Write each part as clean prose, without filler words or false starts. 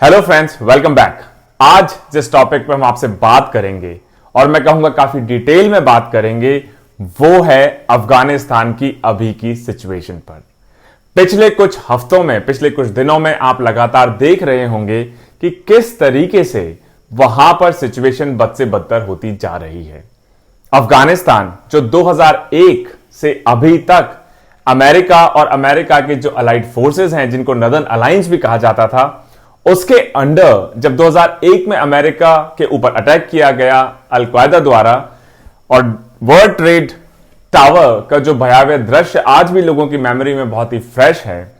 Hello friends, welcome back. आज जिस topic पर हम आपसे बात करेंगे और मैं कहूंगा काफी डिटेल में बात करेंगे, वो है अफगानिस्तान की अभी की सिचुएशन पर। पिछले कुछ हफ्तों में, पिछले कुछ दिनों में आप लगातार देख रहे होंगे कि किस तरीके से वहां पर सिचुएशन बद से बदतर होती जा रही है। अफगानिस्तान जो 2001 से अभी तक अमेरिका और अमेरिका के जो अलाइड फोर्सेस हैं, जिनको नदर्न अलायंस भी कहा जाता था, उसके अंडर जब 2001 में अमेरिका के ऊपर अटैक किया गया अल-कायदा द्वारा, और वर्ल्ड ट्रेड टावर का जो भयावह दृश्य आज भी लोगों की मेमोरी में बहुत ही फ्रेश है,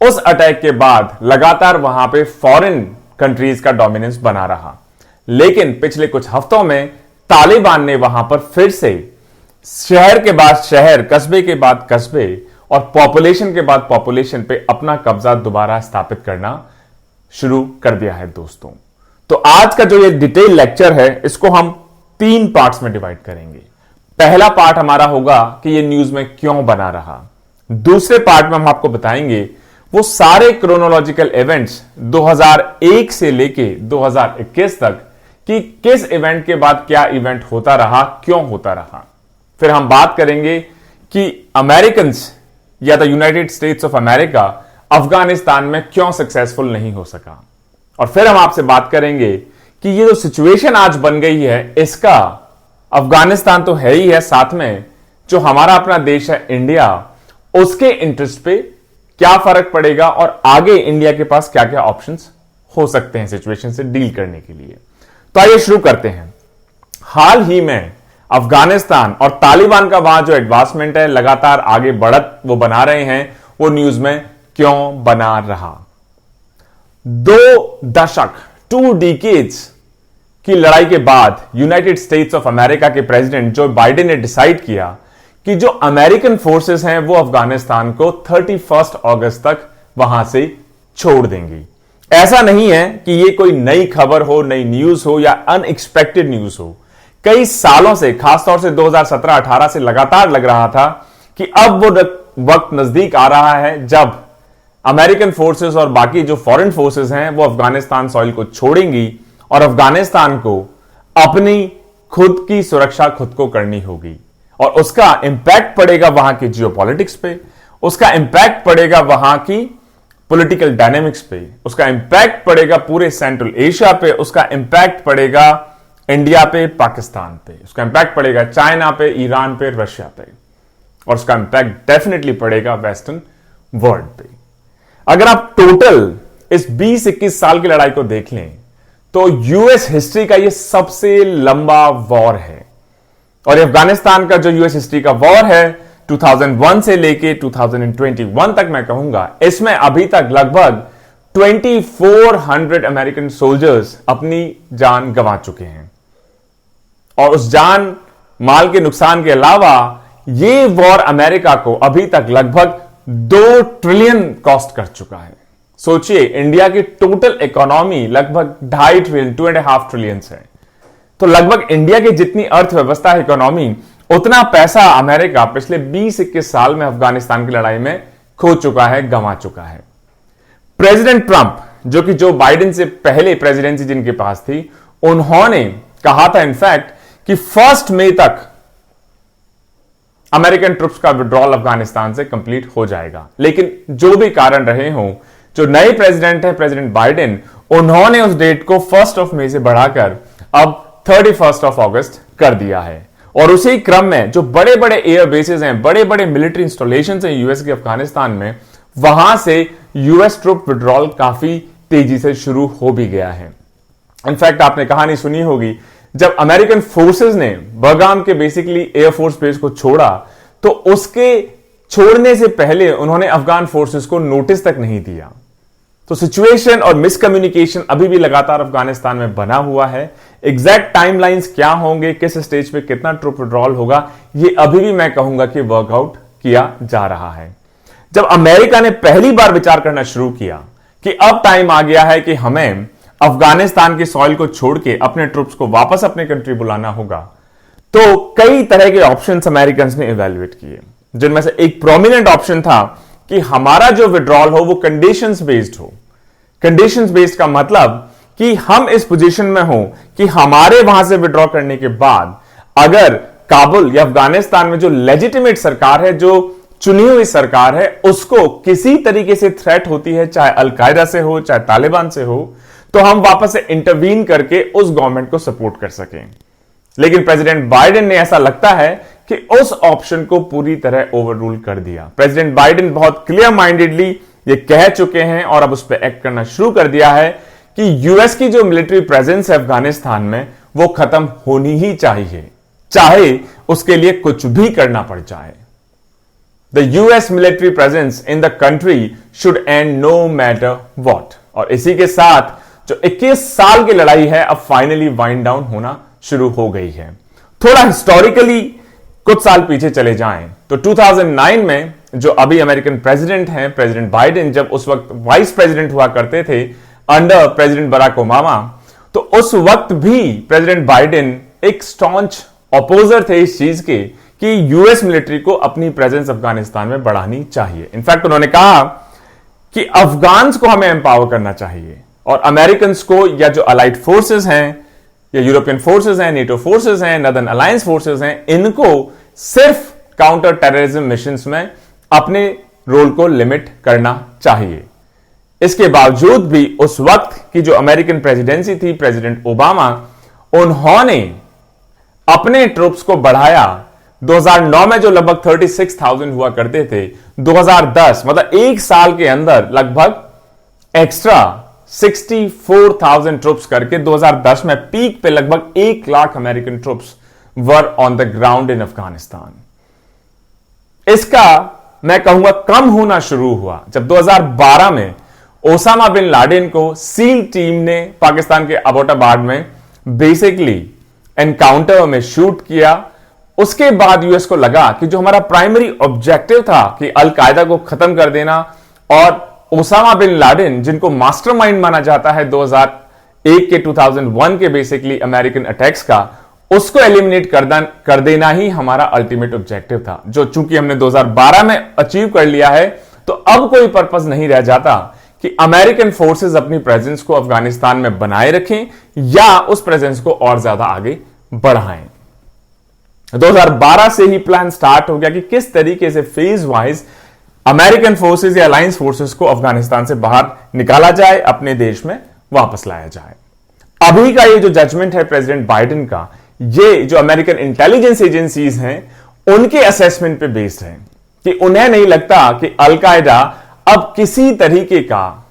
उस अटैक के बाद लगातार वहां पे फॉरेन कंट्रीज का डोमिनेंस बना रहा। लेकिन पिछले कुछ हफ्तों में तालिबान ने वहां पर फिर से शहर के बाद शहर, कस्बे के बाद कस्बे और पॉपुलेशन के बाद पॉपुलेशन पे अपना कब्जा दोबारा स्थापित करना शुरू कर दिया है। दोस्तों, तो आज का जो ये डिटेल लेक्चर है, इसको हम 3 पार्ट्स में डिवाइड करेंगे। पहला पार्ट हमारा होगा कि ये न्यूज में क्यों बना रहा। दूसरे पार्ट में हम आपको बताएंगे वो सारे क्रोनोलॉजिकल इवेंट्स 2001 से लेके 2021 तक कि किस इवेंट के बाद क्या इवेंट होता रहा, क्यों होता रहा। फिर हम बात करेंगे कि अमेरिकन या the United states of America Afghanistan में क्यों सक्सेसफुल नहीं हो सका। और फिर हम आपसे बात करेंगे कि ये जो सिचुएशन आज बन गई है, इसका अफगानिस्तान तो है ही है, साथ में जो हमारा अपना देश है इंडिया, उसके इंटरेस्ट पे क्या फर्क पड़ेगा और आगे इंडिया के पास क्या क्या ऑप्शंस हो सकते हैं सिचुएशन से डील करने के लिए। तो आइए शुरू करते हैं। हाल ही में अफगानिस्तान और तालिबान का वहां जो एडवांसमेंट है, लगातार आगे बढ़त वो बना रहे हैं, वो न्यूज में क्यों बना रहा। 2 दशक 2 डिकेड्स की लड़ाई के बाद यूनाइटेड स्टेट्स ऑफ अमेरिका के प्रेसिडेंट जो बाइडेन ने डिसाइड किया कि जो अमेरिकन फोर्सेस हैं वो अफगानिस्तान को 31 अगस्त तक वहां से छोड़ देंगी। ऐसा नहीं है कि ये कोई नई खबर हो, नई न्यूज हो या अनएक्सपेक्टेड न्यूज हो। कई सालों से, खासतौर से 2017-18 से लगातार लग रहा था कि अब वो वक्त नजदीक आ रहा है जब अमेरिकन फोर्सेस और बाकी जो फॉरेन फोर्सेस हैं वो अफगानिस्तान सॉइल को छोड़ेंगी और अफगानिस्तान को अपनी खुद की सुरक्षा खुद को करनी होगी। और उसका इंपैक्ट पड़ेगा वहां की जियोपॉलिटिक्स पे, उसका इंपैक्ट पड़ेगा वहां की पॉलिटिकल डायनेमिक्स पे, उसका इंपैक्ट पड़ेगा पूरे सेंट्रल एशिया पे, उसका इंपैक्ट पड़ेगा इंडिया पे, पाकिस्तान पे, उसका इंपैक्ट पड़ेगा चाइना पे, ईरान पे, रशिया पे, और उसका इंपैक्ट डेफिनेटली पड़ेगा वेस्टर्न वर्ल्ड पे। अगर आप टोटल इस 20-21 साल की लड़ाई को देख लें तो यूएस हिस्ट्री का यह सबसे लंबा वॉर है। और अफगानिस्तान का जो यूएस हिस्ट्री का वॉर है 2001 से लेके 2021 तक, मैं कहूंगा इसमें अभी तक लगभग 2400 अमेरिकन सोल्जर्स अपनी जान गंवा चुके हैं। और उस जान माल के नुकसान के अलावा यह वॉर अमेरिका को अभी तक लगभग 2 ट्रिलियन कॉस्ट कर चुका है। सोचिए, इंडिया की टोटल इकोनॉमी लगभग 2.5 ट्रिलियन, 2.5 ट्रिलियन है। तो लगभग इंडिया की जितनी अर्थव्यवस्था है, इकोनॉमी, उतना पैसा अमेरिका पिछले 20-21 साल में अफगानिस्तान की लड़ाई में खो चुका है, गंवा चुका है। प्रेसिडेंट ट्रंप, जो कि जो बाइडेन से पहले प्रेसिडेंसी जिनके पास थी, उन्होंने कहा था इनफैक्ट कि 1 मई तक अमेरिकन ट्रुप्स का विड्रॉल अफगानिस्तान से कंप्लीट हो जाएगा। लेकिन जो भी कारण रहे हों, जो नए प्रेसिडेंट है प्रेसिडेंट बाइडेन, उन्होंने उस डेट को 1 मई से बढ़ाकर अब 31 अगस्त कर दिया है। और उसी क्रम में जो बड़े बड़े एयर बेसेस हैं, बड़े बड़े मिलिट्री इंस्टॉलेशन हैं यूएस के अफगानिस्तान में, वहां से यूएस ट्रुप विड्रॉल काफी तेजी से शुरू हो भी गया है। इनफैक्ट आपने कहानी सुनी होगी, जब अमेरिकन फोर्सेस ने बगाम के बेसिकली एयरफोर्स बेस को छोड़ा, तो उसके छोड़ने से पहले उन्होंने अफगान फोर्सेस को नोटिस तक नहीं दिया। तो सिचुएशन और मिसकम्युनिकेशन अभी भी लगातार अफगानिस्तान में बना हुआ है। एग्जैक्ट टाइमलाइंस क्या होंगे, किस स्टेज पे कितना ट्रुप विड्रॉल होगा, ये अभी भी मैं कहूंगा कि वर्कआउट किया जा रहा है। जब अमेरिका ने पहली बार विचार करना शुरू किया कि अब टाइम आ गया है कि हमें अफगानिस्तान की सॉइल को छोड़ के अपने ट्रुप्स को वापस अपने कंट्री बुलाना होगा, तो कई तरह के ऑप्शंस अमेरिकन्स ने इवैल्यूएट किए, जिनमें से एक प्रोमिनेंट ऑप्शन था कि हमारा जो विड्रॉल हो वो कंडीशंस बेस्ड हो। कंडीशंस बेस्ड का मतलब कि हम इस पोजीशन में हो कि हमारे वहां से विड्रॉ करने के बाद अगर काबुल या अफगानिस्तान में जो लेजिटिमेट सरकार है, जो चुनी हुई सरकार है, उसको किसी तरीके से थ्रेट होती है, चाहे अलकायदा से हो चाहे तालिबान से हो, तो हम वापस से इंटरवीन करके उस गवर्नमेंट को सपोर्ट कर सकें। लेकिन प्रेसिडेंट बाइडेन ने ऐसा लगता है कि उस ऑप्शन को पूरी तरह ओवर रूल कर दिया। प्रेसिडेंट बाइडेन बहुत क्लियर माइंडेडली ये कह चुके हैं और अब उस पर एक्ट करना शुरू कर दिया है कि यूएस की जो मिलिट्री प्रेजेंस है अफगानिस्तान में वो खत्म होनी ही चाहिए, चाहे उसके लिए कुछ भी करना पड़ जाए। The US military presence in the country should end no matter what. और इसी के साथ जो 21 साल की लड़ाई है अब फाइनली वाइंड डाउन होना शुरू हो गई है। थोड़ा हिस्टोरिकली कुछ साल पीछे चले जाएं तो 2009 में जो अभी अमेरिकन प्रेसिडेंट हैं, प्रेसिडेंट बाइडेन, जब उस वक्त वाइस प्रेसिडेंट हुआ करते थे अंडर प्रेसिडेंट बराक ओबामा, तो उस वक्त भी प्रेसिडेंट बाइडेन एक स्टॉन्च अपोजर थे इस चीज के कि यूएस मिलिट्री को अपनी प्रेजेंस अफगानिस्तान में बढ़ानी चाहिए। इनफैक्ट उन्होंने कहा कि अफगान्स को हमें एम्पावर करना चाहिए और अमेरिकन को या जो अलाइड फोर्सेस हैं या यूरोपियन फोर्सेस हैं, नेटो फोर्सेस हैं, नदर्न अलायंस फोर्सेस हैं, इनको सिर्फ काउंटर टेररिज्म मिशंस में अपने रोल को लिमिट करना चाहिए। इसके बावजूद भी उस वक्त की जो अमेरिकन प्रेसिडेंसी थी, प्रेसिडेंट ओबामा, उन्होंने अपने ट्रूप्स को बढ़ाया। 2009 में जो लगभग 36,000 हुआ करते थे, 2010 मतलब एक साल के अंदर लगभग एक्स्ट्रा 64,000 ट्रूप्स करके 2010 में पीक पे लगभग 1 lakh American troops were on the ground in Afghanistan. इसका मैं कहूंगा कम होना शुरू हुआ जब 2012 में ओसामा बिन लादेन को सील टीम ने पाकिस्तान के अबोटाबाद में बेसिकली एनकाउंटर में शूट किया। उसके बाद यूएस को लगा कि जो हमारा प्राइमरी ऑब्जेक्टिव था कि अलकायदा को खत्म कर देना और ओसामा बिन लादेन, जिनको मास्टरमाइंड माना जाता है 2001 के 2001 के बेसिकली अमेरिकन अटैक्स का, उसको एलिमिनेट कर देना ही हमारा अल्टीमेट ऑब्जेक्टिव था, जो चूंकि हमने 2012 में अचीव कर लिया है। तो अब कोई पर्पस नहीं रह जाता कि अमेरिकन फोर्सेस अपनी प्रेजेंस को अफगानिस्तान में बनाए रखें या उस प्रेजेंस को और ज्यादा आगे बढ़ाएं। 2012 से ही प्लान स्टार्ट हो गया कि किस तरीके से फेज वाइज अमेरिकन फोर्सेस या अलायंस फोर्सेस को अफगानिस्तान से बाहर निकाला जाए, अपने देश में वापस लाया जाए। अभी का ये जो जजमेंट है प्रेसिडेंट बाइडेन का, ये जो अमेरिकन इंटेलिजेंस एजेंसीज हैं उनके असेसमेंट पे बेस्ड है कि उन्हें नहीं लगता कि अलकायदा अब किसी तरीके का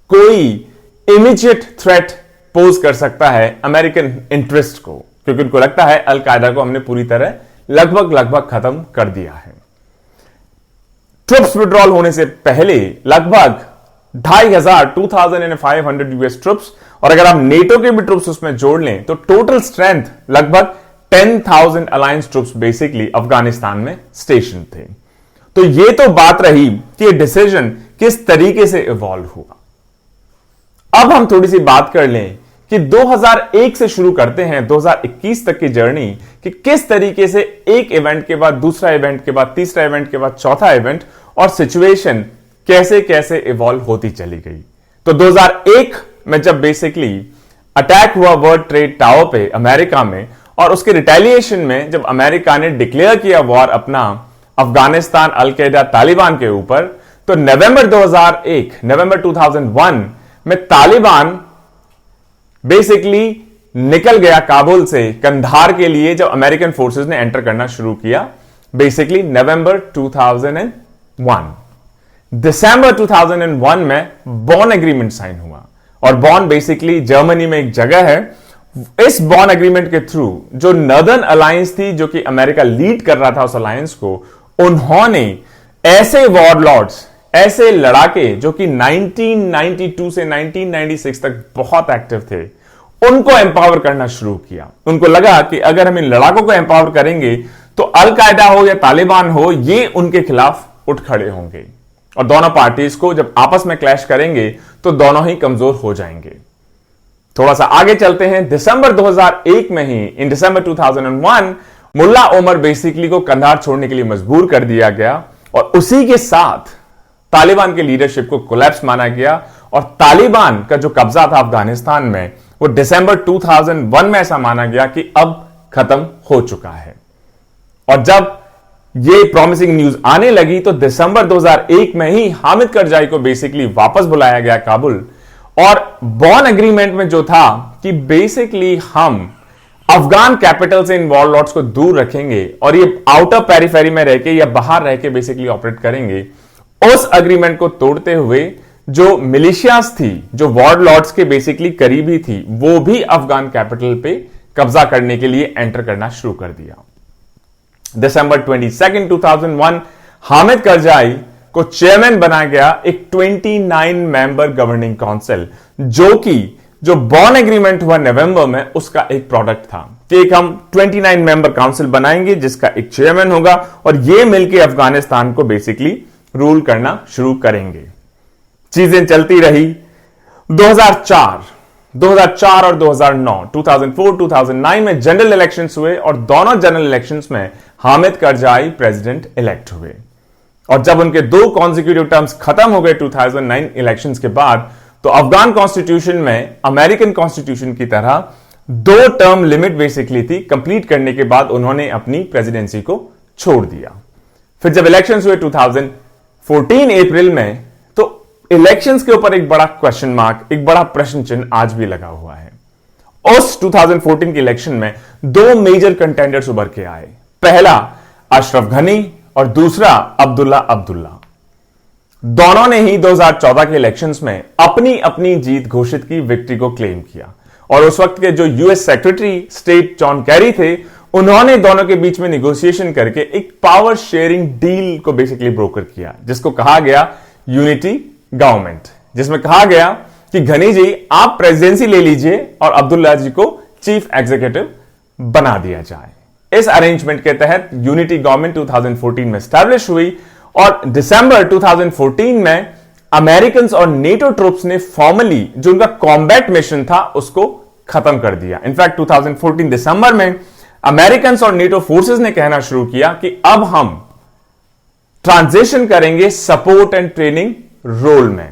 कोई इमीडिएट थ्रेट पोज कर सकता है अमेरिकन इंटरेस्ट को, क्योंकि उनको लगता है अलकायदा को हमने पूरी तरह लगभग खत्म कर दिया है। ट्रूप्स विड्रॉल होने से पहले लगभग 2,500 यूएस ट्रूप्स, और अगर हम नेटो के भी ट्रूप्स उसमें जोड़ लें तो टोटल स्ट्रेंथ लगभग 10,000 अलायंस ट्रूप्स बेसिकली अफगानिस्तान में स्टेशन थे। तो ये तो बात रही कि ये डिसीजन किस तरीके से इवॉल्व हुआ। अब हम थोड़ी सी बात कर लें कि 2001 से शुरू करते हैं 2021 तक की जर्नी, कि किस तरीके से एक इवेंट के बाद दूसरा इवेंट के बाद तीसरा इवेंट के बाद चौथा इवेंट और सिचुएशन कैसे कैसे इवॉल्व होती चली गई। तो 2001 में जब बेसिकली अटैक हुआ वर्ल्ड ट्रेड टावर पे अमेरिका में, और उसके रिटेलिएशन में जब अमेरिका ने डिक्लेयर किया वॉर अपना अफगानिस्तान, अलकायदा, तालिबान के ऊपर, तो नवंबर 2001 में तालिबान बेसिकली निकल गया काबुल से कंधार के लिए, जब अमेरिकन फोर्सेस ने एंटर करना शुरू किया बेसिकली नवंबर 2001। दिसंबर 2001 में बॉन एग्रीमेंट साइन हुआ, और बॉन बेसिकली जर्मनी में एक जगह है। इस बॉन एग्रीमेंट के थ्रू जो नदर्न अलायंस थी, जो कि अमेरिका लीड कर रहा था उस अलायंस को, उन्होंने ऐसे वॉरलॉर्ड्स, ऐसे लड़ाके जो कि 1992 से 1996 तक बहुत एक्टिव थे, उनको एम्पावर करना शुरू किया। उनको लगा कि अगर हम इन लड़ाकों को एम्पावर करेंगे तो अलकायदा हो या तालिबान हो, ये उनके खिलाफ उठ खड़े होंगे, और दोनों पार्टीज को जब आपस में क्लैश करेंगे तो दोनों ही कमजोर हो जाएंगे। थोड़ा सा आगे चलते हैं। दिसंबर 2001 में ही, इन दिसंबर 2001, मुल्ला ओमर बेसिकली को कंधार छोड़ने के लिए मजबूर कर दिया गया, और उसी के साथ तालिबान के लीडरशिप को कोलैप्स माना गया, और तालिबान का जो कब्जा था अफगानिस्तान में वो दिसंबर 2001 में ऐसा माना गया कि अब खत्म हो चुका है। और जब ये प्रॉमिसिंग न्यूज आने लगी तो दिसंबर 2001 में ही हामिद करजाई को बेसिकली वापस बुलाया गया काबुल, और बॉन एग्रीमेंट में जो था कि बेसिकली हम अफगान कैपिटल से इन वॉरलॉर्ड्स को दूर रखेंगे और ये आउटर पेरिफेरी में रहकर या बाहर रहकर बेसिकली ऑपरेट करेंगे, उस एग्रीमेंट को तोड़ते हुए जो मिलिशियास थी, जो वॉरलॉर्ड्स के बेसिकली करीबी थी, वो भी अफगान कैपिटल पे कब्जा करने के लिए एंटर करना शुरू कर दिया। दिसंबर 22, 2001 हामिद करजाई को चेयरमैन बनाया गया एक 29 मेंबर गवर्निंग काउंसिल, जो बॉन एग्रीमेंट हुआ नवंबर में, उसका एक प्रोडक्ट था कि एक हम 29 मेंबर काउंसिल बनाएंगे जिसका एक चेयरमैन होगा और ये मिलकर अफगानिस्तान को बेसिकली रूल करना शुरू करेंगे। चीजें चलती रही। 2004 और 2009, 2004, 2009 में जनरल इलेक्शंस हुए और दोनों जनरल इलेक्शंस में हामिद करजाई प्रेसिडेंट इलेक्ट हुए। और जब उनके 2 कॉन्जिक्यूटिव टर्म्स खत्म हो गए 2009 इलेक्शंस के बाद, तो अफगान कॉन्स्टिट्यूशन में अमेरिकन कॉन्स्टिट्यूशन की तरह 2 टर्म लिमिट बेसिकली थी। कंप्लीट करने के बाद उन्होंने अपनी प्रेसिडेंसी को छोड़ दिया। फिर जब इलेक्शंस हुए 2014 अप्रैल में, तो इलेक्शंस के ऊपर एक बड़ा क्वेश्चन मार्क, एक बड़ा प्रश्न चिन्ह आज भी लगा हुआ है। उस 2014 के इलेक्शन में 2 मेजर कंटेंडर्स उभर के आए। पहला अशरफ घनी और दूसरा अब्दुल्ला अब्दुल्ला। दोनों ने ही 2014 के इलेक्शंस में अपनी अपनी जीत घोषित की, विक्ट्री को क्लेम किया। और उस वक्त के जो US secretary state John Kerry थे, उन्होंने दोनों के बीच में निगोशिएशन करके एक पावर शेयरिंग डील को बेसिकली ब्रोकर किया, जिसको कहा गया यूनिटी गवर्नमेंट, जिसमें कहा गया कि घनी जी आप प्रेसिडेंसी ले लीजिए और अब्दुल्ला जी को चीफ एग्जीक्यूटिव बना दिया जाए। इस अरेंजमेंट के तहत यूनिटी गवर्नमेंट 2014 में स्टैब्लिश हुई और दिसंबर 2014 में अमेरिकन और नेटो ट्रूप्स ने फॉर्मली जो उनका कॉम्बैट मिशन था उसको खत्म कर दिया। इनफैक्ट 2014 दिसंबर में अमेरिकन और नेटो फोर्सेस ने कहना शुरू किया कि अब हम ट्रांजिशन करेंगे सपोर्ट एंड ट्रेनिंग रोल में।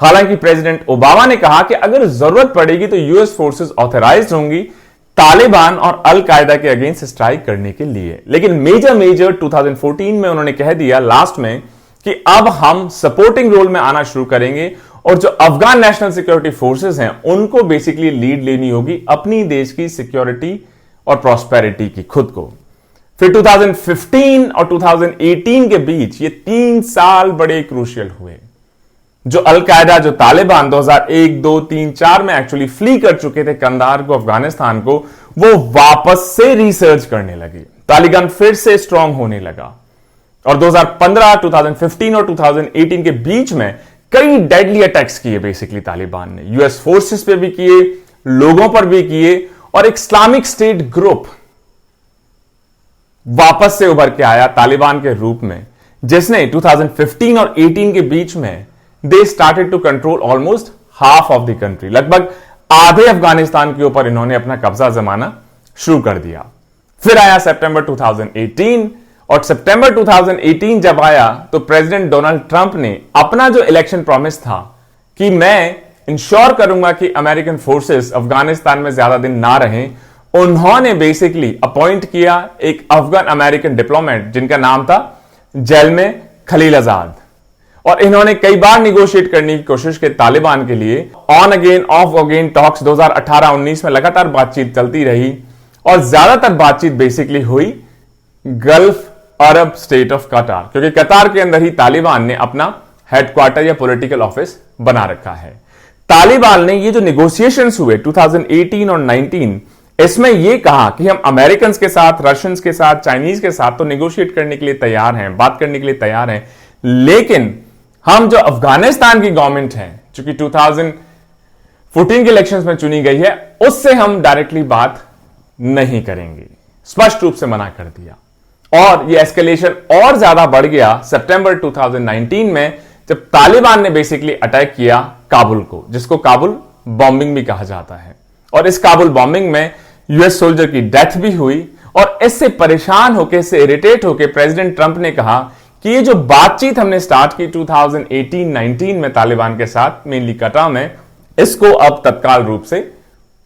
हालांकि प्रेसिडेंट ओबामा ने कहा कि अगर जरूरत पड़ेगी तो यूएस फोर्सेस ऑथराइज्ड होंगी तालिबान और अल कायदा के अगेंस्ट स्ट्राइक करने के लिए। लेकिन मेजर 2014 में उन्होंने कह दिया लास्ट में कि अब हम सपोर्टिंग रोल में आना शुरू करेंगे और जो अफगान नेशनल सिक्योरिटी फोर्सेस हैं उनको बेसिकली लीड लेनी होगी अपनी देश की सिक्योरिटी और प्रॉस्पेरिटी की खुद को। फिर 2015 और 2018 के बीच ये 3 साल बड़े क्रूशियल हुए। जो अल कायदा, जो तालिबान 2001, 2, 3, 4 में एक्चुअली फ्ली कर चुके थे कंधार को, अफगानिस्तान को, वो वापस से रिसर्च करने लगे। तालिबान फिर से स्ट्रांग होने लगा और 2015, 2015 और 2018 के बीच में कई डेडली अटैक्स किए बेसिकली तालिबान ने। यूएस फोर्सेस पे भी किए, लोगों पर भी किए और एक इस्लामिक स्टेट ग्रुप वापस से उभर के आया तालिबान के रूप में, जिसने 2015 और 18 के बीच में they started to control almost half of the country. लगभग आधे अफगानिस्तान के ऊपर इन्होंने अपना कब्जा जमाना शुरू कर दिया। फिर आया सितंबर 2018 और सितंबर 2018 जब आया तो प्रेसिडेंट डोनाल्ड ट्रंप ने अपना जो इलेक्शन प्रॉमिस था कि मैं इंश्योर करूंगा कि अमेरिकन फोर्सेस अफगानिस्तान में ज्यादा दिन ना रहें, उन्होंने बेसिकली अपॉइंट किया एक अफगान अमेरिकन डिप्लोमेट जिनका नाम था जेलमे खलीलजाद। और इन्होंने कई बार निगोशिएट करने की कोशिश की तालिबान के लिए। On again of again talks 2018-19 में लगातार बातचीत चलती रही और ज्यादातर बातचीत बेसिकली हुई गल्फ अरब स्टेट ऑफ कतार, क्योंकि कतार के अंदर ही तालिबान ने अपना हेडक्वार्टर या पॉलिटिकल ऑफिस बना रखा है। तालिबान ने ये जो निगोशिएशंस हुए 2018 और 19, इसमें यह कहा कि हम अमेरिकन के साथ, रशियंस के साथ, चाइनीज के साथ तो निगोशिएट करने के लिए तैयार हैं, बात करने के लिए तैयार हैं, लेकिन हम जो अफगानिस्तान की गवर्नमेंट है, चूंकि 2014 के इलेक्शंस में चुनी गई है, उससे हम डायरेक्टली बात नहीं करेंगे, स्पष्ट रूप से मना कर दिया। और यह एस्केलेशन और ज्यादा बढ़ गया सितंबर 2019 में, जब तालिबान ने बेसिकली अटैक किया काबुल को, जिसको काबुल बॉम्बिंग भी कहा जाता है। और इस काबुल बॉम्बिंग में यूएस सोल्जर की डेथ भी हुई। और इससे परेशान होकर, इससे इरिटेट होकर प्रेसिडेंट ट्रंप ने कहा कि ये जो बातचीत हमने स्टार्ट की 2018-19 में तालिबान के साथ, मेनली कटा में, इसको अब तत्काल रूप से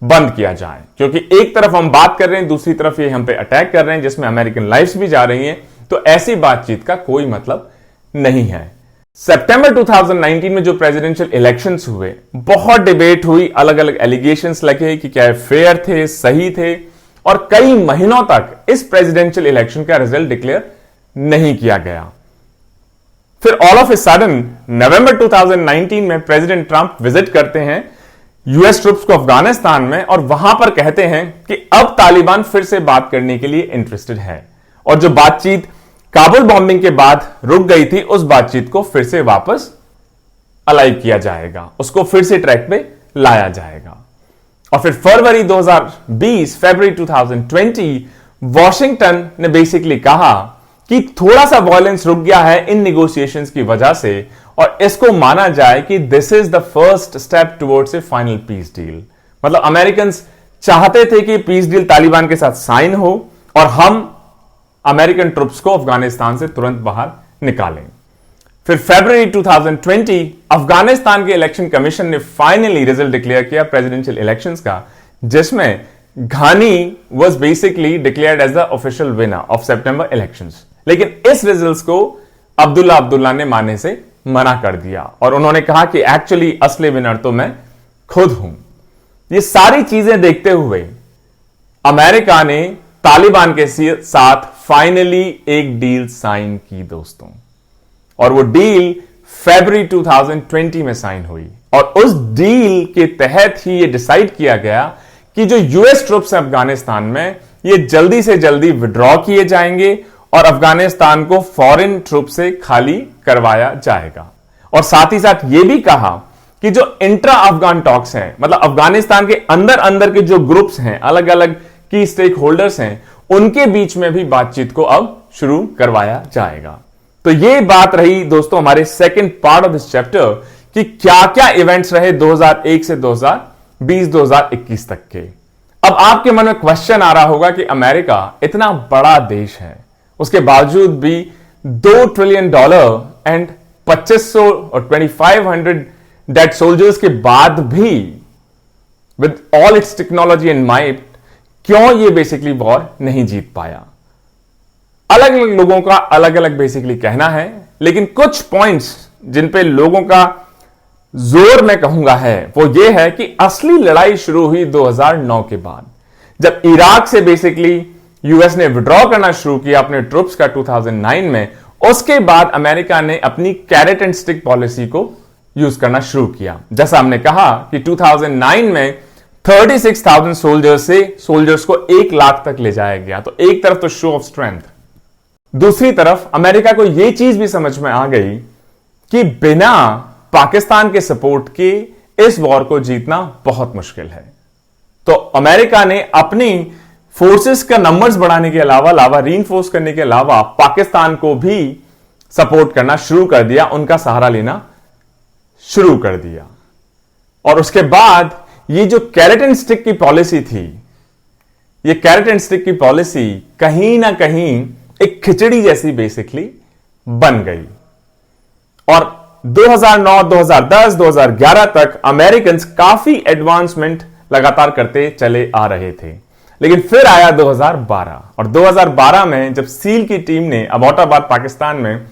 बंद किया जाए। क्योंकि एक तरफ हम बात कर रहे हैं, दूसरी तरफ ये हम पे अटैक कर रहे हैं, जिसमें अमेरिकन लाइफ्स भी जा रही हैं, तो ऐसी बातचीत का कोई मतलब नहीं है। सितंबर 2019 में जो प्रेसिडेंशियल इलेक्शंस हुए, बहुत डिबेट हुई, अलग अलग एलिगेशंस लगे कि क्या फेयर थे, सही थे, और कई महीनों तक इस प्रेसिडेंशियल इलेक्शन का रिजल्ट डिक्लेयर नहीं किया गया। फिर ऑल ऑफ ए सडन नवंबर 2019 में प्रेसिडेंट ट्रंप विजिट करते हैं यूएस ट्रूप्स को अफगानिस्तान में, और वहां पर कहते हैं कि अब तालिबान फिर से बात करने के लिए इंटरेस्टेड है, और जो बातचीत काबुल बॉम्बिंग के बाद रुक गई थी, उस बातचीत को फिर से वापस अलाइव किया जाएगा, उसको फिर से ट्रैक पे लाया जाएगा। और फिर फरवरी 2020 वॉशिंगटन ने बेसिकली कहा कि थोड़ा सा वॉयलेंस रुक गया है इन निगोशिएशंस की वजह से, और इसको माना जाए कि this is the first step towards A final peace deal. मतलब अमेरिकन चाहते थे कि पीस डील तालिबान के साथ साइन हो और हम अमेरिकन ट्रुप्स को अफगानिस्तान से तुरंत बाहर निकालें। फिर फरवरी 2020 अफगानिस्तान के इलेक्शन कमीशन ने फाइनली रिजल्ट डिक्लेयर किया प्रेसिडेंशियल इलेक्शंस का, जिसमें Ghani was basically declared as the official winner of सितंबर इलेक्शंस। लेकिन इस रिजल्ट्स को अब्दुल्ला ने मानने से मना कर दिया, और उन्होंने कहा कि एक्चुअली असली विनर तो मैं खुद हूं। ये सारी चीजें देखते हुए अमेरिका ने तालिबान के साथ फाइनली एक डील साइन की दोस्तों, और वो डील फरवरी 2020 में साइन हुई, और उस डील के तहत ही ये डिसाइड किया गया कि जो यूएस ट्रुप्स हैं अफगानिस्तान में, ये जल्दी से जल्दी विड्रॉ किए जाएंगे और अफगानिस्तान को फॉरेन ट्रुप से खाली करवाया जाएगा। और साथ ही साथ यह भी कहा कि जो इंट्रा अफगान टॉक्स हैं, मतलब अफगानिस्तान के अंदर अंदर के जो ग्रुप्स हैं, अलग अलग की स्टेक होल्डर्स हैं, उनके बीच में भी बातचीत को अब शुरू करवाया जाएगा। तो यह बात रही दोस्तों हमारे second part of this chapter कि क्या क्या इवेंट्स रहे 2001 से 2020-2021 तक के। अब आपके मन में क्वेश्चन आ रहा होगा कि अमेरिका इतना बड़ा देश है, उसके बावजूद भी $2 ट्रिलियन एंड 2500 और 2500 डेड सोल्जर्स के बाद भी with all it's technology and might क्यों ये बेसिकली वॉर नहीं जीत पाया। अलग अलग लोगों का अलग अलग बेसिकली कहना है, लेकिन कुछ पॉइंट्स जिन पे लोगों का जोर मैं कहूंगा है वो ये है कि असली लड़ाई शुरू हुई 2009 के बाद, जब इराक से बेसिकली यूएस ने विड्रॉ करना शुरू किया अपने ट्रुप्स का 2009 में। उसके बाद अमेरिका ने अपनी कैरेट एंड स्टिक पॉलिसी को यूज करना शुरू किया। जैसा हमने कहा कि 2009 में 36,000 सोल्जर्स को 1 लाख तक ले जाया गया। तो एक तरफ तो शो ऑफ स्ट्रेंथ, दूसरी तरफ अमेरिका को यह चीज भी समझ में आ गई कि बिना पाकिस्तान के सपोर्ट के इस वॉर को जीतना बहुत मुश्किल है। तो अमेरिका ने अपनी फोर्सेस का नंबर्स बढ़ाने के अलावा रीइंफोर्स करने के अलावा पाकिस्तान को भी सपोर्ट करना शुरू कर दिया, उनका सहारा लेना शुरू कर दिया। और उसके बाद ये जो कैरेट एंड स्टिक की पॉलिसी थी, ये कैरेट एंड स्टिक की पॉलिसी कहीं ना कहीं एक खिचड़ी जैसी बेसिकली बन गई। और 2009, 2010, 2011 तक अमेरिकन काफी एडवांसमेंट लगातार करते चले आ रहे थे। लेकिन फिर आया 2012, और 2012 में जब सील की टीम ने अबोटाबाद पाकिस्तान में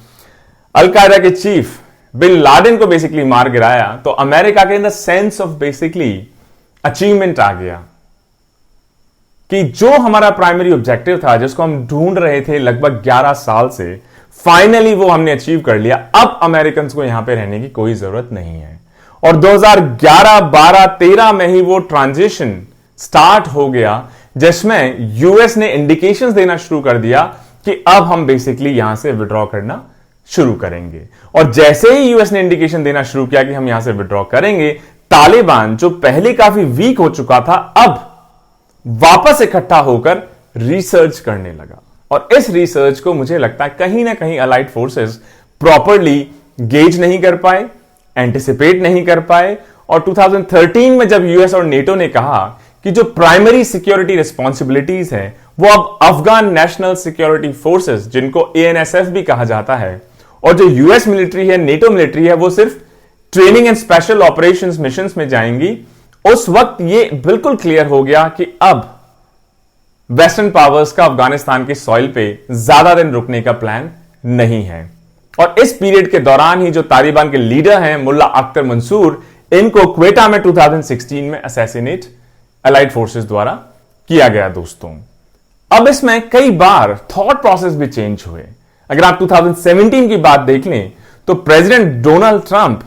अलकायदा के चीफ बिन लादेन को बेसिकली मार गिराया, तो अमेरिका के अंदर सेंस ऑफ बेसिकली अचीवमेंट आ गया कि जो हमारा प्राइमरी ऑब्जेक्टिव था, जिसको हम ढूंढ रहे थे लगभग 11 साल से, फाइनली वो हमने अचीव कर लिया। अब अमेरिकन को यहां पे रहने की कोई जरूरत नहीं है। और 2011, 12, 13 में ही वो ट्रांजिशन स्टार्ट हो गया, जिसमें यूएस ने इंडिकेशंस देना शुरू कर दिया कि अब हम बेसिकली यहां से विड्रॉ करना शुरू करेंगे। और जैसे ही यूएस ने इंडिकेशन देना शुरू किया कि हम यहां से विड्रॉ करेंगे, तालिबान जो पहले काफी वीक हो चुका था, अब वापस इकट्ठा होकर रिसर्च करने लगा। और इस रिसर्च को मुझे लगता है कहीं ना कहीं अलाइड फोर्सेस प्रॉपरली गेज नहीं कर पाए, एंटिसिपेट नहीं कर पाए। और 2013 में जब यूएस और नेटो ने कहा कि जो प्राइमरी सिक्योरिटी रिस्पॉन्सिबिलिटीज हैं वो अब अफगान नेशनल सिक्योरिटी फोर्सेस, जिनको एएनएसएफ भी कहा जाता है, और जो यूएस मिलिट्री है, नेटो मिलिट्री है, वो सिर्फ training and special operations missions में जाएंगी, उस वक्त ये बिल्कुल क्लियर हो गया कि अब वेस्टर्न पावर्स का अफगानिस्तान की सॉइल पे ज्यादा दिन रुकने का प्लान नहीं है। और इस पीरियड के दौरान ही जो तालिबान के लीडर हैं मुल्ला अख्तर मंसूर, इनको क्वेटा में 2016 में असैसिनेट अलाइड फोर्सेस द्वारा किया गया दोस्तों। अब इसमें कई बार थॉट प्रोसेस भी चेंज हुए। अगर आप 2017 की बात देख लें तो प्रेसिडेंट डोनाल्ड ट्रंप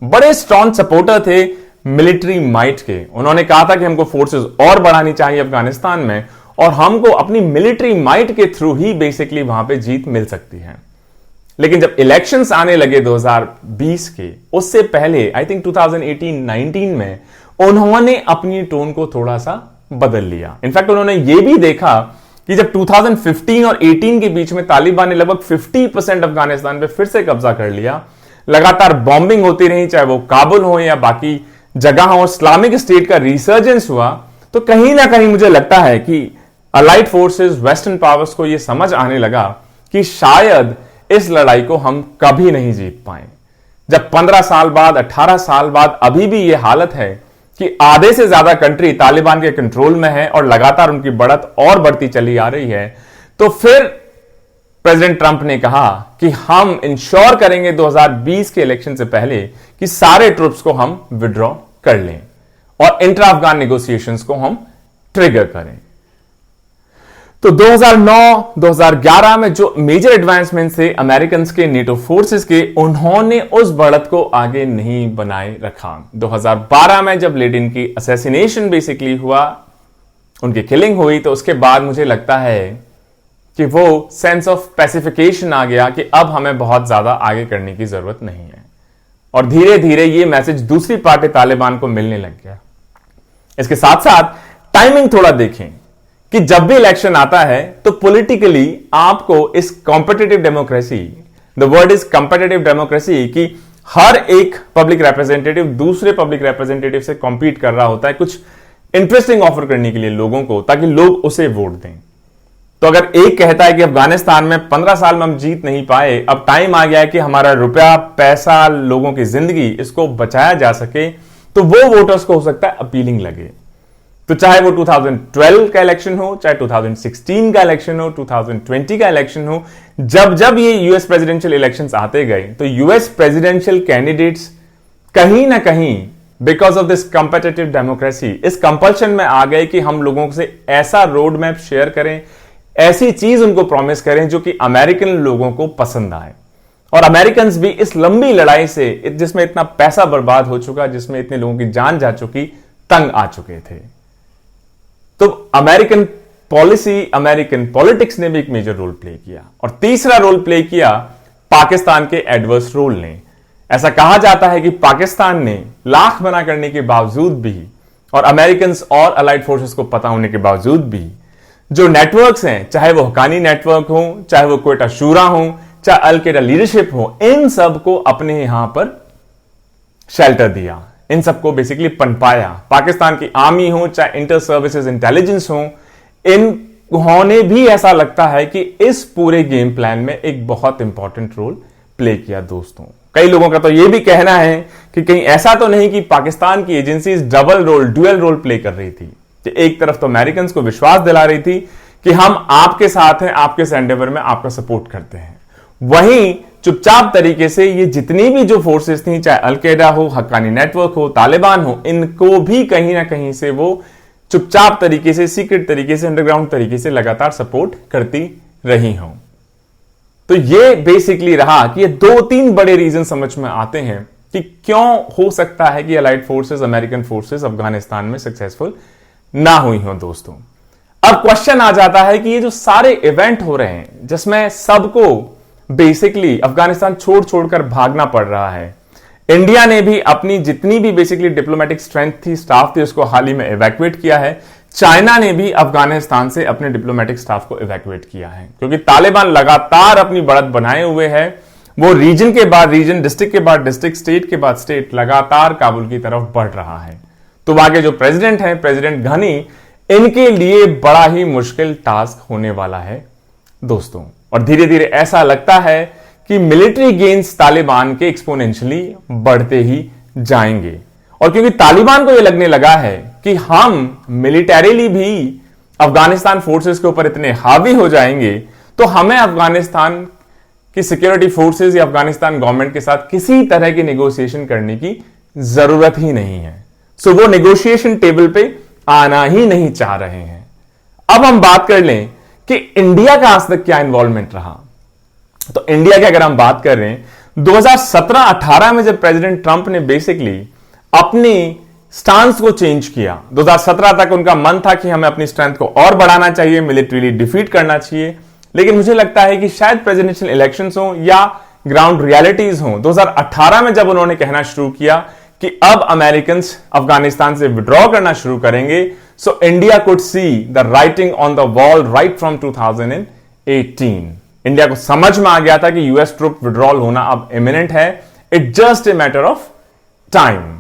बड़े स्ट्रॉन्ग सपोर्टर थे मिलिट्री माइट के। उन्होंने कहा था कि हमको फोर्सेस और बढ़ानी चाहिए अफगानिस्तान में, और हमको अपनी मिलिट्री माइट के थ्रू ही बेसिकली वहां पे जीत मिल सकती है। लेकिन जब इलेक्शंस आने लगे 2020 के, उससे पहले आई थिंक 2018-19 में उन्होंने अपनी टोन को थोड़ा सा बदल लिया। इनफैक्ट उन्होंने यह भी देखा कि जब 2015 और 18 के बीच में तालिबान ने लगभग 50% अफगानिस्तान पे फिर से कब्जा कर लिया, लगातार बॉम्बिंग होती रही, चाहे वो काबुल हो या बाकी जगह हो, इस्लामिक स्टेट का रिसर्जेंस हुआ, तो कहीं ना कहीं मुझे लगता है कि अलाइड फोर्सेस, वेस्टर्न पावर्स को यह समझ आने लगा कि शायद इस लड़ाई को हम कभी नहीं जीत पाए। जब 15 साल बाद, 18 साल बाद अभी भी यह हालत है कि आधे से ज्यादा कंट्री तालिबान के कंट्रोल में है और लगातार उनकी बढ़त और बढ़ती चली आ रही है, तो फिर प्रेसिडेंट ट्रंप ने कहा कि हम इंश्योर करेंगे 2020 के इलेक्शन से पहले कि सारे ट्रूप्स को हम विड्रॉ कर लें और इंट्रा अफगान नेगोशिएशंस को हम ट्रिगर करें। तो 2009-2011 में जो मेजर एडवांसमेंट थे अमेरिकन के, नेटो फोर्सेस के, उन्होंने उस बढ़त को आगे नहीं बनाए रखा। 2012 में जब लेडिन की असैसिनेशन बेसिकली हुआ, उनकी किलिंग हुई, तो उसके बाद मुझे लगता है कि वो सेंस ऑफ पैसिफिकेशन आ गया कि अब हमें बहुत ज्यादा आगे करने की जरूरत नहीं है, और धीरे धीरे ये मैसेज दूसरी पार्टी तालिबान को मिलने लग गया। इसके साथ साथ टाइमिंग थोड़ा देखें कि जब भी इलेक्शन आता है तो पॉलिटिकली आपको इस competitive democracy, the word is competitive democracy, कि हर एक पब्लिक रिप्रेजेंटेटिव दूसरे पब्लिक रिप्रेजेंटेटिव से कॉम्पीट कर रहा होता है कुछ इंटरेस्टिंग ऑफर करने के लिए लोगों को, ताकि लोग उसे वोट दें। तो अगर एक कहता है कि अफगानिस्तान में 15 साल में हम जीत नहीं पाए, अब टाइम आ गया है कि हमारा रुपया, पैसा, लोगों की जिंदगी, इसको बचाया जा सके, तो वो वोटर्स को हो सकता है अपीलिंग लगे। तो चाहे वो 2012 का इलेक्शन हो, चाहे 2016 का इलेक्शन हो, 2020 का इलेक्शन हो, जब जब ये यूएस प्रेसिडेंशियल इलेक्शंस आते गए, तो यूएस प्रेसिडेंशियल कैंडिडेट्स कहीं ना कहीं because of this competitive democracy इस कंपल्शन में आ गए कि हम लोगों से ऐसा रोड मैप शेयर करें, ऐसी चीज उनको प्रॉमिस करें जो कि अमेरिकन लोगों को पसंद आए। और अमेरिकन भी इस लंबी लड़ाई से, जिसमें इतना पैसा बर्बाद हो चुका, जिसमें इतने लोगों की जान जा चुकी, तंग आ चुके थे। तो अमेरिकन पॉलिसी, अमेरिकन पॉलिटिक्स ने भी एक मेजर रोल प्ले किया। और तीसरा रोल प्ले किया पाकिस्तान के एडवर्स रोल ने। ऐसा कहा जाता है कि पाकिस्तान ने लाख मना करने के बावजूद भी, और अमेरिकन और अलाइड फोर्सेस को पता होने के बावजूद भी, जो नेटवर्क्स हैं, चाहे वो हकानी नेटवर्क हो, चाहे वो क्वेटा शूरा हो, चाहे अल कायदा लीडरशिप हो, इन सबको अपने यहां पर शेल्टर दिया, इन सबको बेसिकली पनपाया। पाकिस्तान की आर्मी हो, चाहे इंटर सर्विसेज इंटेलिजेंस हो, इन्होंने भी ऐसा लगता है कि इस पूरे गेम प्लान में एक बहुत इंपॉर्टेंट रोल प्ले किया दोस्तों। कई लोगों का तो यह भी कहना है कि कहीं ऐसा तो नहीं कि पाकिस्तान की agencies double role, dual role play कर रही थी, कि एक तरफ तो अमेरिकन को विश्वास दिला रही थी कि हम आपके साथ हैं, आपके इस एंडेवर में आपका सपोर्ट करते हैं, वहीं चुपचाप तरीके से ये जितनी भी जो फोर्सेस थी, चाहे अल कायदा हो, हक्कानी नेटवर्क हो, तालिबान हो, इनको भी कहीं ना कहीं से वो चुपचाप तरीके से, सीक्रेट तरीके से, अंडरग्राउंड तरीके से लगातार सपोर्ट करती रही हो। तो ये बेसिकली रहा कि ये 2-3 बड़े रीजन समझ में आते हैं कि क्यों हो सकता है कि allied forces, American forces Afghanistan में सक्सेसफुल ना हुई हो दोस्तों। अब क्वेश्चन आ जाता है कि ये जो सारे इवेंट हो रहे हैं, जिसमें सबको बेसिकली अफगानिस्तान छोड़ छोड़कर भागना पड़ रहा है, इंडिया ने भी अपनी जितनी भी बेसिकली डिप्लोमेटिक स्ट्रेंथ थी, स्टाफ थी, उसको हाल ही में इवैक्यूएट किया है। चाइना ने भी अफगानिस्तान से अपने डिप्लोमेटिक स्टाफ को इवैक्यूएट किया है, क्योंकि तालिबान लगातार अपनी बढ़त बनाए हुए है। वो रीजन के बाद रीजन, डिस्ट्रिक्ट के बाद डिस्ट्रिक्ट, स्टेट के बाद स्टेट लगातार काबुल की तरफ बढ़ रहा है। तो वहां के जो प्रेसिडेंट हैं, प्रेसिडेंट घनी, इनके लिए बड़ा ही मुश्किल टास्क होने वाला है दोस्तों। और धीरे धीरे ऐसा लगता है कि मिलिट्री गेन्स तालिबान के एक्सपोनेंशियली बढ़ते ही जाएंगे। और क्योंकि तालिबान को यह लगने लगा है कि हम मिलिटरीली भी अफगानिस्तान फोर्सेस के ऊपर इतने हावी हो जाएंगे, तो हमें अफगानिस्तान की सिक्योरिटी फोर्सेस या अफगानिस्तान गवर्नमेंट के साथ किसी तरह की नेगोशिएशन करने की जरूरत ही नहीं है। सो वो नेगोशिएशन टेबल पे आना ही नहीं चाह रहे हैं। अब हम बात कर लें कि इंडिया का आज तक क्या इन्वॉल्वमेंट रहा। तो इंडिया की अगर हम बात कर रहे हैं, 2017-18 में जब प्रेसिडेंट ट्रंप ने बेसिकली अपनी स्टांस को चेंज किया, 2017 तक उनका मन था कि हमें अपनी स्ट्रेंथ को और बढ़ाना चाहिए, मिलिट्रीली डिफीट करना चाहिए। लेकिन मुझे लगता है कि शायद प्रेसिडेंशियल इलेक्शंस हो या ग्राउंड रियलिटीज हो, 2018 में जब उन्होंने कहना शुरू किया कि अब अमेरिकन अफगानिस्तान से विड्रॉ करना शुरू करेंगे, so India could see the writing on the wall right from 2018। India को समझ में आ गया था कि यूएस ट्रूप विड्रॉल होना अब इमिनेंट है, it just a matter of time.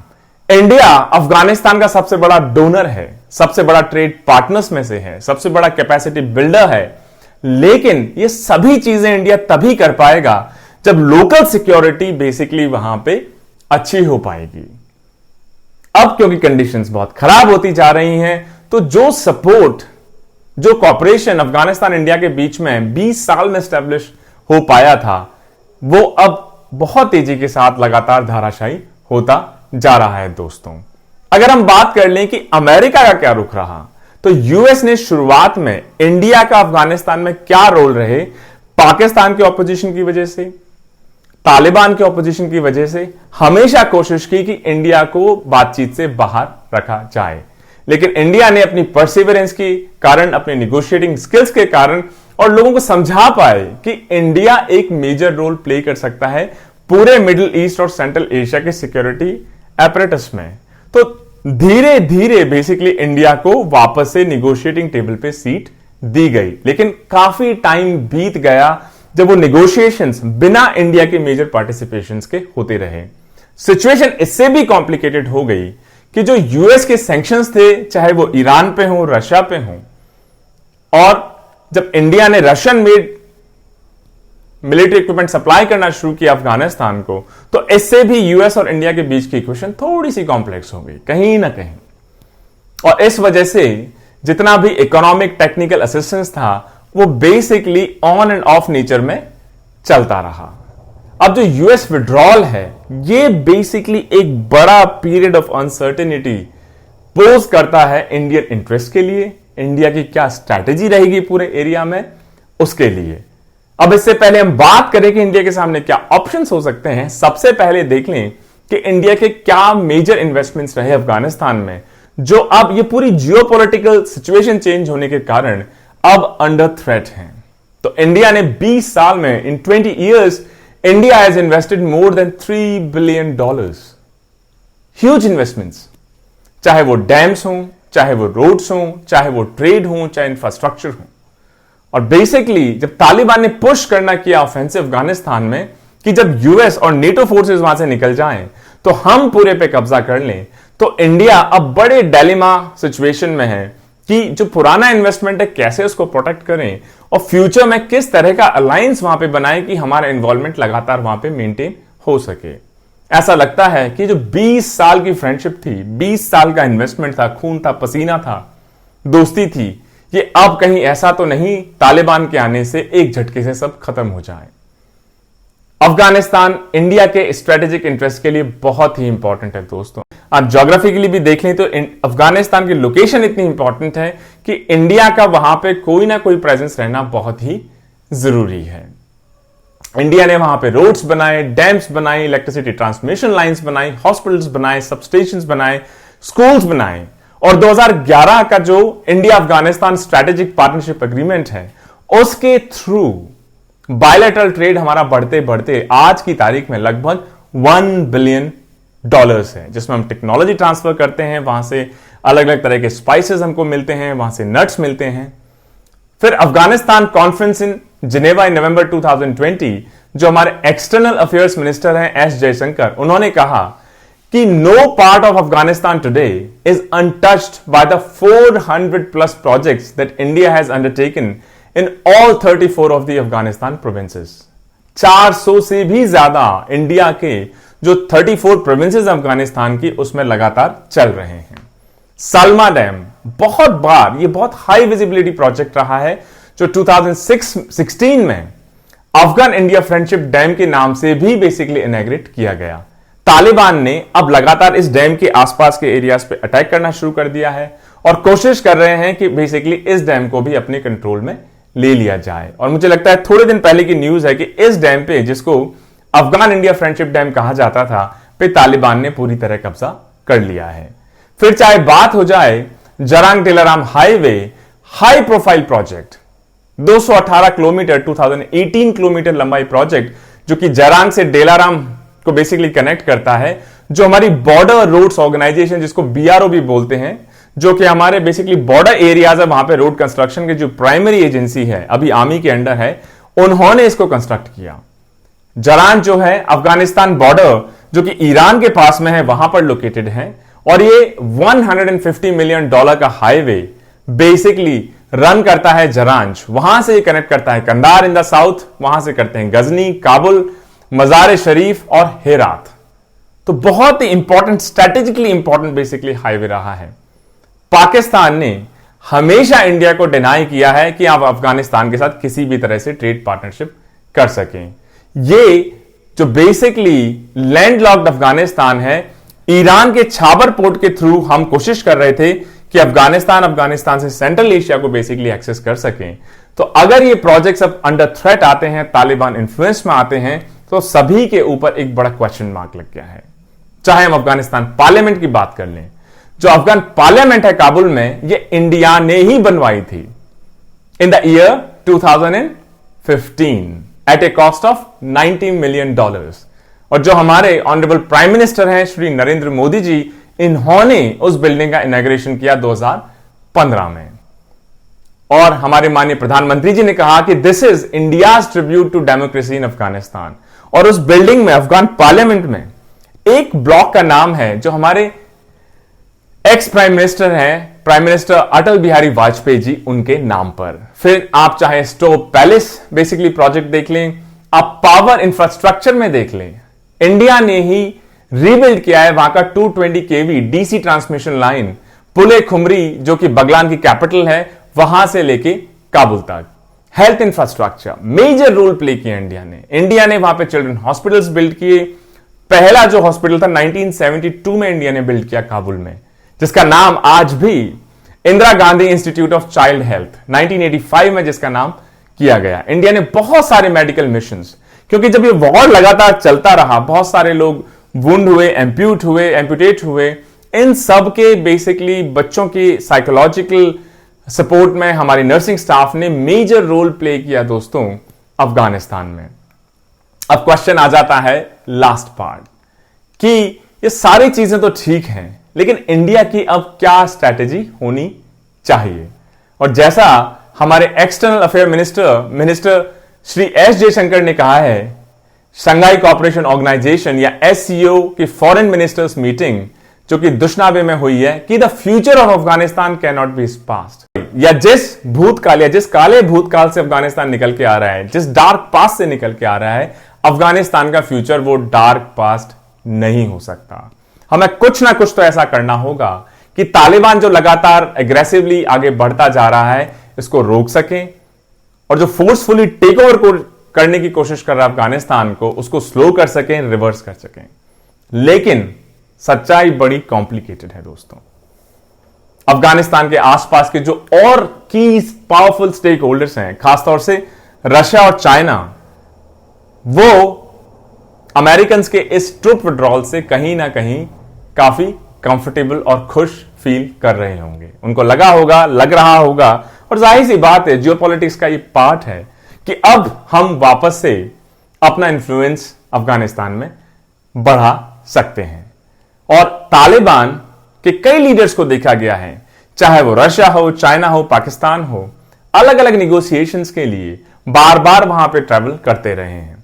India Afghanistan का सबसे बड़ा डोनर है, सबसे बड़ा ट्रेड पार्टनर्स में से है, सबसे बड़ा कैपेसिटी बिल्डर है। लेकिन ये सभी चीजें इंडिया तभी कर पाएगा जब लोकल सिक्योरिटी बेसिकली वहां पे अच्छी हो पाएगी। अब क्योंकि कंडीशंस बहुत खराब होती जा रही हैं, तो जो सपोर्ट, जो कॉपरेशन अफगानिस्तान इंडिया के बीच में 20 साल में स्टैब्लिश हो पाया था, वो अब बहुत तेजी के साथ लगातार धाराशायी होता जा रहा है। दोस्तों, अगर हम बात कर लें कि अमेरिका का क्या रुख रहा, तो यूएस ने शुरुआत में इंडिया का अफगानिस्तान में क्या रोल रहे, पाकिस्तान के ऑपोजिशन की वजह से, तालिबान के ऑपोजिशन की वजह से हमेशा कोशिश की कि इंडिया को बातचीत से बाहर रखा जाए। लेकिन इंडिया ने अपनी परसिवरेंस के कारण, अपने निगोशिएटिंग स्किल्स के कारण और लोगों को समझा पाए कि इंडिया एक मेजर रोल प्ले कर सकता है पूरे मिडिल ईस्ट और सेंट्रल एशिया के सिक्योरिटी एपरेटस में। तो धीरे धीरे बेसिकली इंडिया को वापस से निगोशिएटिंग टेबल पे सीट दी गई। लेकिन काफी टाइम बीत गया जब वो निगोशिएशंस बिना इंडिया के मेजर पार्टिसिपेशंस के होते रहे। सिचुएशन इससे भी कॉम्प्लिकेटेड हो गई कि जो यूएस के सैंक्शंस थे, चाहे वो ईरान पे हो, रशिया पे हो, और जब इंडिया ने Russian made military equipment supply करना शुरू किया अफगानिस्तान को, तो इससे भी यूएस और इंडिया के बीच की इक्वेशन थोड़ी सी कॉम्प्लेक्स हो गई कहीं ना कहीं। और इस वजह से जितना भी इकोनॉमिक टेक्निकल असिस्टेंस था, वो basically on end of nature में चलता रहा। अब जो यूएस विड्रॉल है, ये बेसिकली एक बड़ा पीरियड ऑफ अनसर्टेनिटी पोज करता है इंडियन इंटरेस्ट के लिए, इंडिया की क्या स्ट्रैटेजी रहेगी पूरे एरिया में, उसके लिए। अब इससे पहले हम बात करें कि इंडिया के सामने क्या ऑप्शंस हो सकते हैं, सबसे पहले देख लें कि इंडिया के क्या मेजर इन्वेस्टमेंट्स रहे अफगानिस्तान में, जो अब ये पूरी जियोपॉलिटिकल सिचुएशन चेंज होने के कारण अब अंडर थ्रेट हैं। तो इंडिया ने 20 साल में, इन 20 years, India has invested more than $3 billion। Huge investments, चाहे वो डैम्स हों, चाहे वो रोड्स हों, चाहे वो ट्रेड हों, चाहे इंफ्रास्ट्रक्चर हो। और बेसिकली जब तालिबान ने पुश करना किया ऑफेंसिव अफगानिस्तान में कि जब यूएस और नेटो फोर्सेस वहां से निकल जाएं तो हम पूरे पे कब्जा कर लें, तो इंडिया अब बड़े डायलेमा सिचुएशन में है कि जो पुराना इन्वेस्टमेंट है कैसे उसको प्रोटेक्ट करें और फ्यूचर में किस तरह का अलायंस वहां पे बनाएं कि हमारा इन्वॉल्वमेंट लगातार वहां पे मेंटेन हो सके। ऐसा लगता है कि जो 20 साल की फ्रेंडशिप थी, 20 साल का इन्वेस्टमेंट था, खून था, पसीना था, दोस्ती थी, ये अब कहीं ऐसा तो नहीं तालिबान के आने से एक झटके से सब खत्म हो जाए। अफगानिस्तान इंडिया के स्ट्रेटेजिक इंटरेस्ट के लिए बहुत ही इंपॉर्टेंट है दोस्तों। आप ज्योग्राफी के लिए भी देख लें तो अफगानिस्तान की लोकेशन इतनी इंपॉर्टेंट है कि इंडिया का वहां पे कोई ना कोई प्रेजेंस रहना बहुत ही जरूरी है। इंडिया ने वहां पे रोड्स बनाए, डैम्स बनाए, इलेक्ट्रिसिटी ट्रांसमिशन लाइंस बनाई, हॉस्पिटल्स बनाए, सबस्टेशंस बनाए, स्कूल्स बनाए। और 2011 का जो India Afghanistan strategic partnership agreement है, उसके थ्रू बायलैटरल ट्रेड हमारा बढ़ते बढ़ते आज की तारीख में लगभग $1 बिलियन है, जिसमें हम टेक्नोलॉजी ट्रांसफर करते हैं, वहां से अलग अलग तरह के स्पाइसेस हमको मिलते हैं, वहां से नट्स मिलते हैं। फिर Afghanistan conference in Geneva in November 2020, जो हमारे एक्सटर्नल अफेयर्स मिनिस्टर हैं एस जयशंकर, उन्होंने कहा कि no part of Afghanistan today is untouched by the 400+ projects that India has undertaken in all 34 of the Afghanistan provinces। 400 से भी ज्यादा इंडिया के जो 34 प्रोविंसेस अफगानिस्तान की उसमें लगातार चल रहे हैं। सलमा डैम बहुत बार, ये बहुत हाई विजिबिलिटी प्रोजेक्ट रहा है जो 2016 में अफगान इंडिया फ्रेंडशिप डैम के नाम से भी बेसिकली इनॉग्रेट किया गया। तालिबान ने अब लगातार इस डैम के आसपास के एरियाज पे अटैक करना शुरू कर दिया है और कोशिश कर रहे हैं कि बेसिकली इस डैम को भी अपने कंट्रोल में ले लिया जाए। और मुझे लगता है थोड़े दिन पहले की न्यूज है कि इस डैम पे, जिसको अफगान इंडिया फ्रेंडशिप डैम कहा जाता था, पे तालिबान ने पूरी तरह कब्जा कर लिया है। फिर चाहे बात हो जाए Zaranj Delaram highway, high profile project, 218 kilometre 2018 kilometre लंबाई प्रोजेक्ट जो कि जरांग से डेलाराम को बेसिकली कनेक्ट करता है, जो हमारी बॉर्डर रोड्स ऑर्गेनाइजेशन जिसको बीआरओ भी बोलते हैं, जो कि हमारे बेसिकली बॉर्डर एरियाज है, वहां पे रोड कंस्ट्रक्शन की जो प्राइमरी एजेंसी है अभी आर्मी के अंडर है, उन्होंने इसको कंस्ट्रक्ट किया। जरान जो है अफगानिस्तान बॉर्डर जो कि ईरान के पास में है वहां पर लोकेटेड है और ये $150 मिलियन का हाईवे बेसिकली रन करता है जरांज। वहां से ये कनेक्ट करता है कंधार इन द साउथ, वहां से करते हैं गजनी, काबुल, मजार शरीफ और हेरात। तो बहुत ही important, strategically important basically highway रहा है। पाकिस्तान ने हमेशा इंडिया को डिनाई किया है कि आप अफगानिस्तान के साथ किसी भी तरह से ट्रेड पार्टनरशिप कर सकें। ये जो बेसिकली लैंडलॉक्ड अफगानिस्तान है, ईरान के छाबर पोर्ट के थ्रू हम कोशिश कर रहे थे कि अफगानिस्तान से सेंट्रल एशिया को बेसिकली एक्सेस कर सकें। तो अगर ये प्रोजेक्ट्स अब अंडर थ्रेट आते हैं, तालिबान इन्फ्लुएंस में आते हैं, तो सभी के ऊपर एक बड़ा क्वेश्चन मार्क लग गया है। चाहे हम अफगानिस्तान पार्लियामेंट की बात कर लें, जो अफगान पार्लियामेंट है काबुल में, ये इंडिया ने ही बनवाई थी in the year 2015 at a cost of $90 million. और जो हमारे ऑनरेबल प्राइम मिनिस्टर हैं श्री नरेंद्र मोदी जी, इन्होंने उस बिल्डिंग का इनॉग्रेशन किया 2015 में। और हमारे माननीय प्रधानमंत्री जी ने कहा कि this is India's tribute to democracy in Afghanistan. और उस बिल्डिंग में, अफगान पार्लियामेंट में, एक ब्लॉक का नाम है जो हमारे एक्स प्राइम मिनिस्टर हैं, प्राइम मिनिस्टर अटल बिहारी वाजपेयी जी, उनके नाम पर। फिर आप चाहे स्टोव पैलेस बेसिकली प्रोजेक्ट देख लें, आप पावर इंफ्रास्ट्रक्चर में देख लें, इंडिया ने ही रीबिल्ड किया है वहां का 220 kV डीसी ट्रांसमिशन लाइन, पुले खुमरी जो कि बगलान की कैपिटल है, वहां से लेके काबुल तक। Health infrastructure major role play किया इंडिया ने वहां पे चिल्ड्रन हॉस्पिटल्स बिल्ड किए। पहला जो हॉस्पिटल था 1972 में इंडिया ने बिल्ड किया काबुल में, जिसका नाम आज भी Indira Gandhi institute of child health, 1985 में जिसका नाम किया गया। इंडिया ने बहुत सारे मेडिकल मिशंस, क्योंकि जब ये वॉर लगातार चलता रहा, बहुत सारे लोग वुंड हुए, एम्प्यूटेट हुए, इन सब के बेसिकली बच्चों की साइकोलॉजिकल सपोर्ट में हमारी नर्सिंग स्टाफ ने मेजर रोल प्ले किया दोस्तों अफगानिस्तान में। अब क्वेश्चन आ जाता है लास्ट पार्ट कि ये सारी चीजें तो ठीक हैं, लेकिन इंडिया की अब क्या स्ट्रैटेजी होनी चाहिए। और जैसा हमारे external affair minister Shri S Jaishankar ने कहा है, शंघाई कोऑपरेशन ऑर्गेनाइजेशन या एससीओ की फॉरेन मिनिस्टर्स मीटिंग जो कि दुशनाबे में हुई है, कि the future of Afghanistan can not be past. या जिस भूतकाल या जिस काले भूतकाल से अफगानिस्तान निकल के आ रहा है, जिस डार्क पास्ट से निकल के आ रहा है अफगानिस्तान का फ्यूचर, वो डार्क पास्ट नहीं हो सकता। हमें कुछ ना कुछ तो ऐसा करना होगा कि तालिबान जो लगातार एग्रेसिवली आगे बढ़ता जा रहा है, इसको रोक सकें, और जो फोर्सफुली टेक ओवर करने की कोशिश कर रहा है अफगानिस्तान को, उसको स्लो कर सकें, रिवर्स कर सकें। लेकिन सच्चाई बड़ी कॉम्प्लिकेटेड है दोस्तों। अफगानिस्तान के आसपास के जो और की पावरफुल स्टेक होल्डर्स हैं, खासतौर से रशिया और चाइना, वो अमेरिकन के इस ट्रूप विड्रॉल से कहीं ना कहीं काफी कंफर्टेबल और खुश फील कर रहे होंगे। उनको लग रहा होगा, और जाहिर सी बात है, जियोपॉलिटिक्स का ये पार्ट है कि अब हम वापस से अपना इन्फ्लुएंस अफगानिस्तान में बढ़ा सकते हैं। और तालिबान के कई लीडर्स को देखा गया है, चाहे वो रशिया हो, चाइना हो, पाकिस्तान हो, अलग अलग निगोशिएशंस के लिए बार बार वहां पे ट्रैवल करते रहे हैं।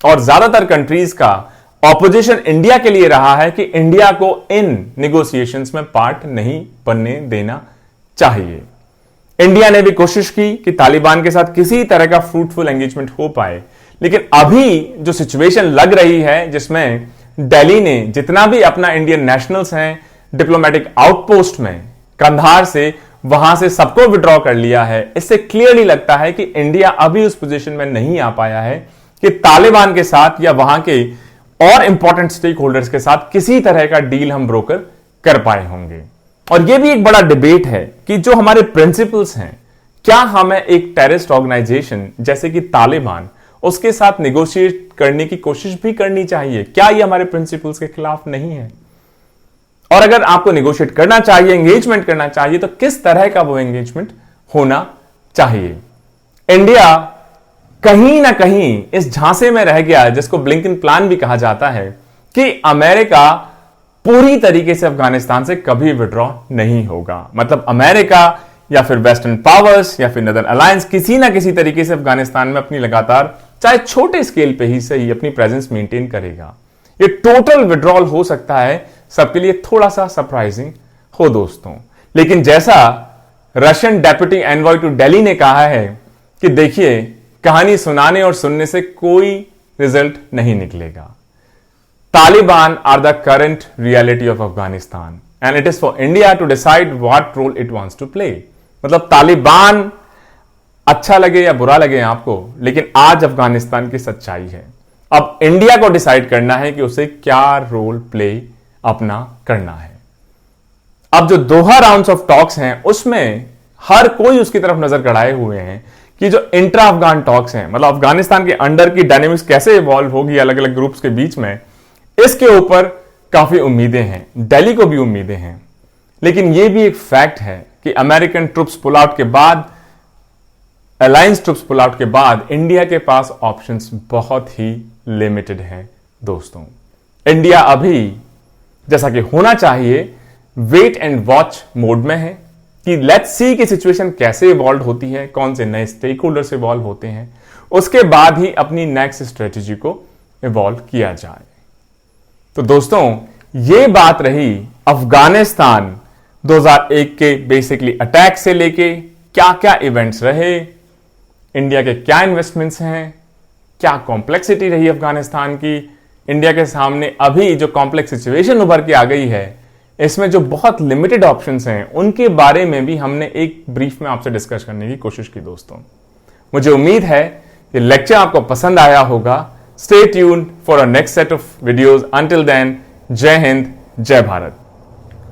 और ज्यादातर कंट्रीज का ऑपोजिशन इंडिया के लिए रहा है कि इंडिया को इन निगोशिएशंस में पार्ट नहीं बनने देना चाहिए। इंडिया ने भी कोशिश की कि तालिबान के साथ किसी तरह का फ्रूटफुल एंगेजमेंट हो पाए, लेकिन अभी जो सिचुएशन लग रही है, जिसमें दिल्ली ने जितना भी अपना इंडियन नेशनल्स हैं डिप्लोमेटिक आउटपोस्ट में, कंधार से, वहां से सबको विड्रॉ कर लिया है, इससे क्लियरली लगता है कि इंडिया अभी उस पोजीशन में नहीं आ पाया है कि तालिबान के साथ या वहां के और इंपॉर्टेंट स्टेक होल्डर्स के साथ किसी तरह का डील हम ब्रोकर कर पाए होंगे। और यह भी एक बड़ा डिबेट है कि जो हमारे प्रिंसिपल्स हैं, क्या हमें एक टेररिस्ट ऑर्गेनाइजेशन जैसे कि तालिबान, उसके साथ नेगोशिएट करने की कोशिश भी करनी चाहिए? क्या ये हमारे प्रिंसिपल्स के खिलाफ नहीं है? और अगर आपको नेगोशिएट करना चाहिए, एंगेजमेंट करना चाहिए, तो किस तरह का वो एंगेजमेंट होना चाहिए? इंडिया कहीं ना कहीं इस झांसे में रह गया जिसको ब्लिंकन प्लान भी कहा जाता है कि अमेरिका पूरी तरीके से अफगानिस्तान से कभी विड्रॉ नहीं होगा। मतलब अमेरिका या फिर वेस्टर्न पावर्स या फिर नदर्न अलायंस किसी ना किसी तरीके से अफगानिस्तान में अपनी लगातार, चाहे छोटे स्केल पे ही सही, अपनी प्रेजेंस मेंटेन करेगा। ये टोटल विड्रॉल हो सकता है सबके लिए थोड़ा सा सरप्राइजिंग हो दोस्तों, लेकिन जैसा Russian deputy envoy to Delhi ने कहा है कि देखिए, कहानी सुनाने और सुनने से कोई रिजल्ट नहीं निकलेगा। Taliban are the current reality of Afghanistan and it is for India to decide what role it wants to play. मतलब तालिबान अच्छा लगे या बुरा लगे आपको, लेकिन आज अफगानिस्तान की सच्चाई है। अब इंडिया को डिसाइड करना है कि उसे क्या रोल प्ले अपना करना है। अब जो दोहा राउंड्स ऑफ टॉक्स हैं, उसमें हर कोई उसकी तरफ नजर गड़ाए हुए हैं कि जो इंट्रा अफगान टॉक्स हैं, मतलब अफगानिस्तान के अंडर की डायनेमिक्स कैसे इवॉल्व होगी अलग अलग ग्रुप्स के बीच में, इसके ऊपर काफी उम्मीदें हैं, दिल्ली को भी उम्मीदें हैं। लेकिन यह भी एक फैक्ट है कि अमेरिकन ट्रुप्स पुल आउट के बाद, अलायंस ट्रुप्स पुल आउट के बाद, इंडिया के पास ऑप्शंस बहुत ही लिमिटेड हैं दोस्तों। इंडिया अभी, जैसा कि होना चाहिए, वेट एंड वॉच मोड में है कि लेट्स सी कि सिचुएशन कैसे इवॉल्व होती है, कौन से नए स्टेक होल्डर्स इवॉल्व होते हैं, उसके बाद ही अपनी नेक्स्ट स्ट्रेटेजी को इवॉल्व किया जाए। तो दोस्तों, यह बात रही अफगानिस्तान 2001 के बेसिकली अटैक से लेके क्या क्या इवेंट्स रहे, इंडिया के क्या इन्वेस्टमेंट्स हैं, क्या कॉम्प्लेक्सिटी रही अफगानिस्तान की, इंडिया के सामने अभी जो कॉम्प्लेक्स सिचुएशन उभर के आ गई है, इसमें जो बहुत लिमिटेड ऑप्शंस हैं, उनके बारे में भी हमने एक ब्रीफ में आपसे डिस्कस करने की कोशिश की दोस्तों। मुझे उम्मीद है कि लेक्चर आपको पसंद आया होगा। Stay tuned for a next set of videos. Until then, जय हिंद, जय भारत।